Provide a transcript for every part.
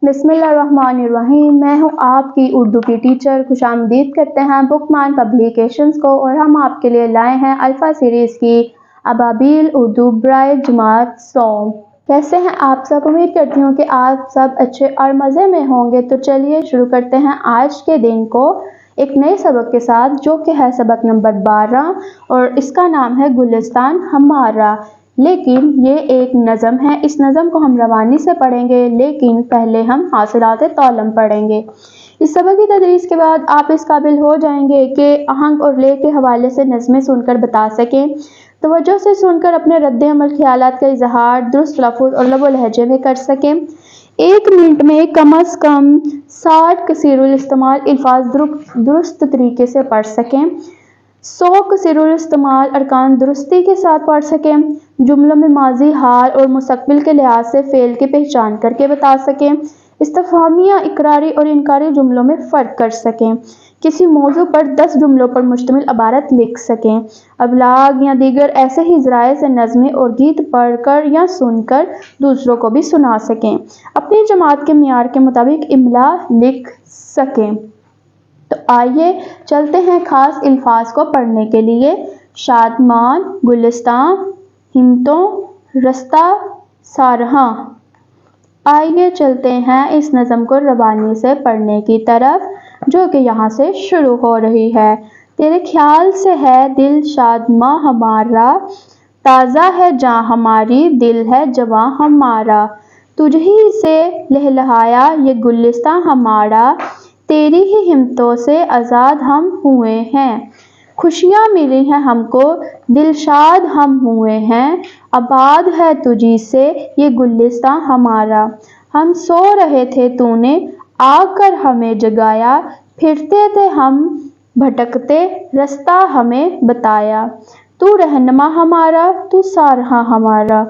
बिस्मिल्लाहिर्रहमानिर्रहीम। मैं हूँ आपकी उर्दू की टीचर। खुशामदीद करते हैं बुकमान पब्लिकेशंस को, और हम आपके लिए लाए हैं अल्फ़ा सीरीज़ की अबाबिल उर्दू बराए जमात सौम। कैसे हैं आप सब? उम्मीद करती हूँ कि आप सब अच्छे और मज़े में होंगे। तो चलिए शुरू करते हैं आज के दिन को एक नए सबक के साथ, जो कि है सबक नंबर 12, और इसका नाम है गुलिस्तान हमारा। लेकिन ये एक नज़म है, इस नज़म को हम रवानी से पढ़ेंगे, लेकिन पहले हम हासिलात तौलम पढ़ेंगे। इस सबक की तदरीस के बाद आप इस काबिल हो जाएंगे कि आहंग और ले के हवाले से नज़में सुनकर बता सकें, तवज्जो से सुनकर अपने रद्द अमल ख्यालात का इजहार दुरुस्त लफ्ज़ और लबो लहजे में कर सकें। 1 मिनट में कम अज़ कम 60 कसीरुल इस्तेमाल अल्फाज दुरुस्त तरीके से पढ़ सकें। 100 कसीरुल इस्तेमाल अरकान दुरुस्ती के साथ पढ़ सकें। जुमलों में माजी, हाल और मुस्तकबिल के लिहाज से फ़ेल की पहचान करके बता सकें। इस्तिफ़हामिया, इकरारी और इनकारी जुमलों में फ़र्क कर सकें। किसी मौजू पर 10 जुमलों पर मुश्तमिल इबारत लिख सकें। अबलाग या दीगर ऐसे ही ज़राए से नज़में और गीत पढ़कर या सुनकर दूसरों को भी सुना सकें। अपनी जमात के मियार के मुताबिक इमला लिख सकें। तो आइए चलते हैं खास अल्फाज को पढ़ने के लिए। शादमान, गुलिस्तान, हिम्मतों, रस्ता, सारहा। आइए चलते हैं इस नज़म को रवानी से पढ़ने की तरफ, जो कि यहाँ से शुरू हो रही है। तेरे ख्याल से है दिल शादमां हमारा, ताज़ा है जां हमारी, दिल है जवां हमारा। तुझही से लहलहाया ये गुलिस्तां हमारा, तेरी ही हिम्मतों से आज़ाद हम हुए हैं। खुशियाँ मिली हैं हमको, दिलशाद हम हुए हैं, आबाद है तुझी से ये गुलिस्तां हमारा। हम सो रहे थे तूने आकर हमें जगाया, फिरते थे हम भटकते रास्ता हमें बताया। तू रहनुमा हमारा, तू सारहा हमारा।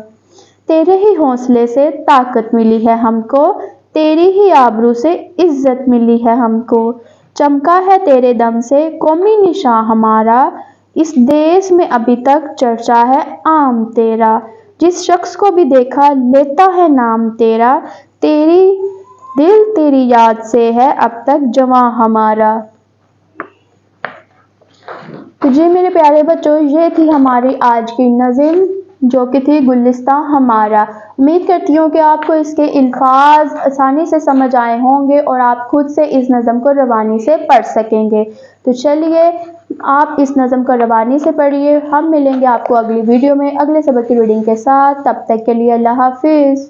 तेरे ही हौसले से ताकत मिली है हमको, तेरी ही आबरू से इज्जत मिली है हमको। चमका है तेरे दम से कौमी निशान हमारा, इस देश में अभी तक चर्चा है आम तेरा। जिस शख्स को भी देखा लेता है नाम तेरा, तेरी दिल तेरी याद से है अब तक जवां हमारा। तो जी मेरे प्यारे बच्चों, ये थी हमारी आज की नज़म, जो कि थी गुलिस्तां हमारा। उम्मीद करती हूँ कि आपको इसके अल्फाज आसानी से समझ आए होंगे और आप खुद से इस नज़म को रवानी से पढ़ सकेंगे। तो चलिए आप इस नज़म को रवानी से पढ़िए। हम मिलेंगे आपको अगली वीडियो में अगले सबक की रीडिंग के साथ। तब तक के लिए अल्लाह हाफिज़।